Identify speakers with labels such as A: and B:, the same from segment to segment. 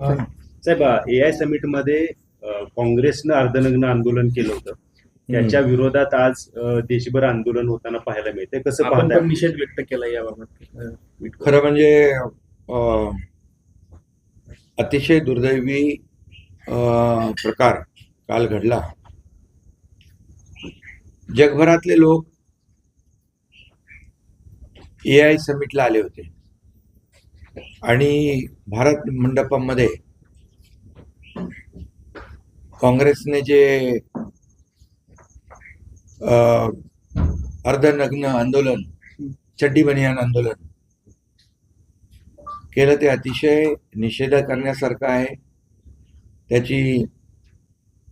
A: साहेब, AI summit मध्ये काँग्रेसनं अर्धनग्न आंदोलन केलं होतं. त्याच्या विरोधात आज देशभर आंदोलन होताना पाहायला मिळते. कसं
B: आपण
A: पाहताय?
B: पण निषेध व्यक्त केला याबाबत
C: खरं म्हणजे अतिशय दुर्दैवी प्रकार काल घडला. जगभरातले लोक AI समिटला आले होते आणि भारत मंडपमध्ये काँग्रेसने जे अर्धनग्न आंदोलन, चड्डी बनियान आंदोलन केलं ते अतिशय निषेध करण्यासारखं आहे. त्याची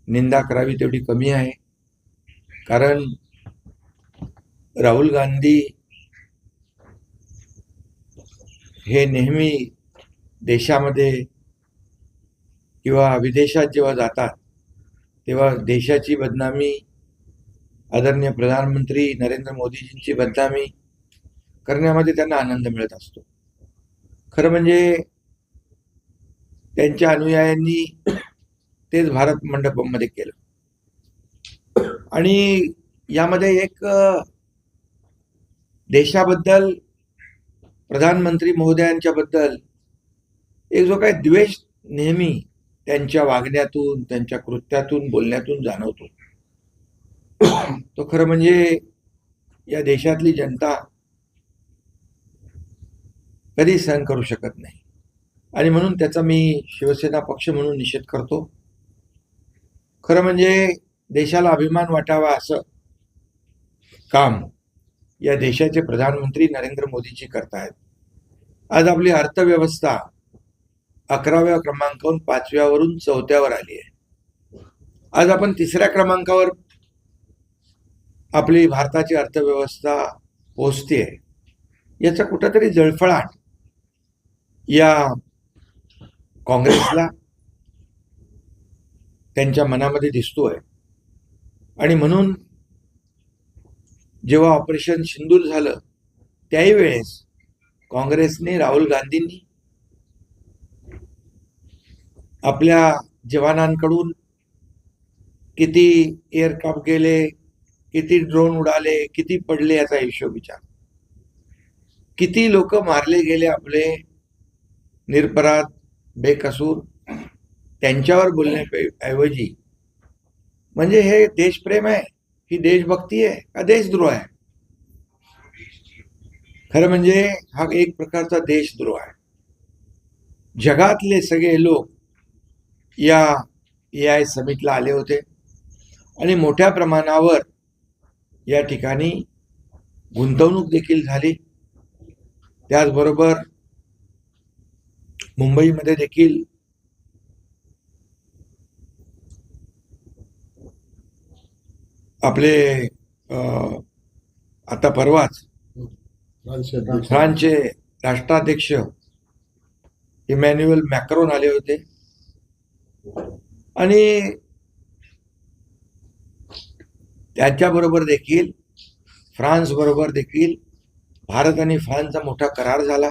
C: निंदा करावी तेवढी कमी आहे. कारण राहुल गांधी हे नेहमी देशामध्ये किंवा विदेशात जेव्हा जातात तेव्हा देशाची बदनामी, आदरणीय प्रधानमंत्री नरेंद्र मोदीजींची बदनामी करण्यामध्ये त्यांना आनंद मिळत असतो. खरं म्हणजे त्यांच्या अनुयायांनी तेच भारत मंडपमध्ये केलं आणि यामध्ये एक देशाबद्दल, प्रधानमंत्री महोदयांच्या बद्दल एक जो काही द्वेष नेहमी त्यांच्या वागण्यातून, त्यांच्या कृत्यातून, बोलण्यातून जाणवतो, तो खरं म्हणजे या देशातली जनता कधी सहन करू शकत नाही. आणि म्हणून त्याचा मी शिवसेना पक्ष म्हणून निषेध करतो. खरं म्हणजे देशाला अभिमान वाटावा असं काम या देशाचे प्रधानमंत्री नरेंद्र मोदीजी करतायत. आज आपली अर्थव्यवस्था 11व्या क्रमांकावरून 5व्यावरून 4थ्यावर आली आहे. आज आपण 3ऱ्या क्रमांकावर आपली भारताची अर्थव्यवस्था पोहोचते. याचा कुठंतरी जळफळाट या काँग्रेसला त्यांच्या मनामध्ये दिसतोय. आणि म्हणून जेव्हा ऑपरेशन सिंदूर झालं त्याही वेळेस काँग्रेसने, राहुल गांधींनी आपल्या जवानांकडून किती एअरक्राफ्ट गेले, किती ड्रोन उडाले, किती पडले याचा हिशोब विचार, किती लोक मारले गेले आपले निरपराध, बेकसूर, त्यांच्यावर बोलण्याऐवजी म्हणजे हे देशप्रेम आहे, ही देशभक्ती आहे का देशद्रोह आहे? खरं म्हणजे हा एक प्रकारचा देशद्रोह आहे. जगातले सगळे लोक या AI समिटला आले होते आणि मोठ्या प्रमाणावर या ठिकाणी गुंतवणूक देखील झाली. त्याचबरोबर मुंबईमध्ये देखील आपले आता परवाच फ्रान्सचे राष्ट्राध्यक्ष इमॅन्युएल मॅक्रोन आले होते आणि त्याच्याबरोबर देखील फ्रान्स बरोबर देखील भारत आणि फ्रान्सचा मोठा करार झाला.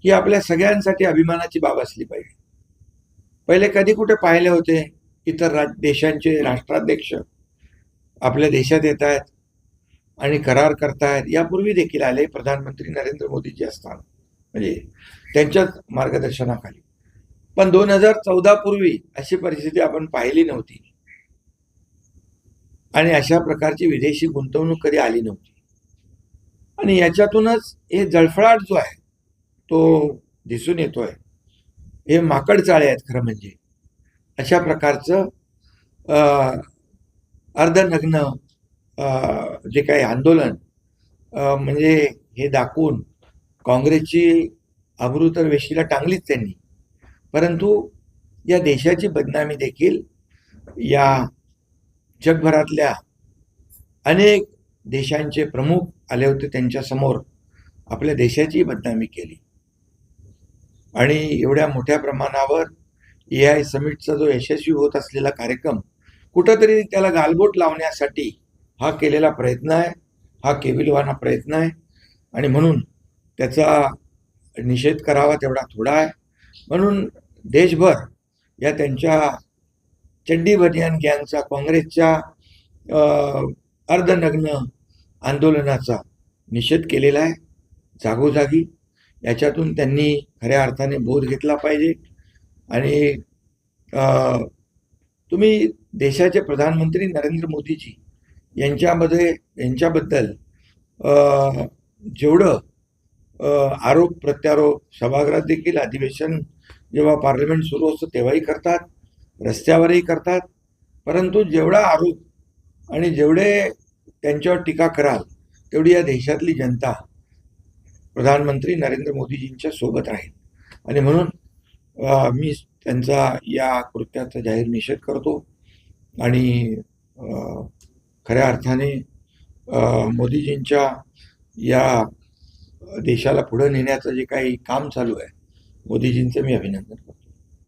C: ही आपल्या सगळ्यांसाठी अभिमानाची बाब असली पाहिजे. पहिले कधी कुठे पाहिले होते इतर देशांचे राष्ट्राध्यक्ष आपल्या देशात येत आहेत आणि करार करतायत? यापूर्वी देखील आले प्रधानमंत्री नरेंद्र मोदीजी असताना, म्हणजे त्यांच्याच मार्गदर्शनाखाली. पण 2014 पूर्वी अशी परिस्थिती आपण पाहिली नव्हती आणि अशा प्रकारची विदेशी गुंतवणूक कधी आली नव्हती. आणि याच्यातूनच हे जळफळाट जो आहे तो दिसून येतोय. हे माकड चाळे आहेत खरं म्हणजे. अशा प्रकारचं अर्धनग्न जे काही आंदोलन म्हणजे हे दाखवून काँग्रेसची अब्रू तर वेशीला टांगलीच त्यांनी, परंतु या देशाची बदनामी देखील या जगभरातल्या अनेक देशांचे प्रमुख आले होते त्यांच्या समोर, आपल्या देशाची बदनामी केली. आणि एवढ्या मोठ्या प्रमाणावर AI समिटचा जो यशस्वी होत असलेला कार्यक्रम कुठंतरी त्याला गालबोट लावण्यासाठी हा केलेला प्रयत्न आहे, हा केविलवाना प्रयत्न आहे. आणि म्हणून त्याचा निषेध करावा तेवढा थोडा आहे. म्हणून देशभर या त्यांच्या चड्डी बनियान गँगचा, काँग्रेसच्या अर्धनग्न आंदोलनाचा निषेध केलेला आहे जागोजागी. याच्यातून त्यांनी खऱ्या अर्थाने बोध घेतला पाहिजे. आणि तुम्ही देशाचे प्रधानमंत्री नरेंद्र मोदीजी यांच्याबद्दल जेवढं आरोप प्रत्यारोप सभागृहात देखील अधिवेशन जेव्हा पार्लमेंट सुरू असतं तेव्हाही करतात, रस्त्यावरही करतात, परंतु जेवढा आरोप आणि जेवढे त्यांच्यावर टीका कराल तेवढी या देशातली जनता प्रधानमंत्री नरेंद्र मोदीजींच्या सोबत राहील. आणि म्हणून मी त्यांचा या कृत्याचा जाहीर निषेध करतो. आणि खऱ्या अर्थाने मोदीजींच्या या देशाला पुढे नेण्याचं जे काही काम चालू आहे मोदीजींचं मी अभिनंदन करतो.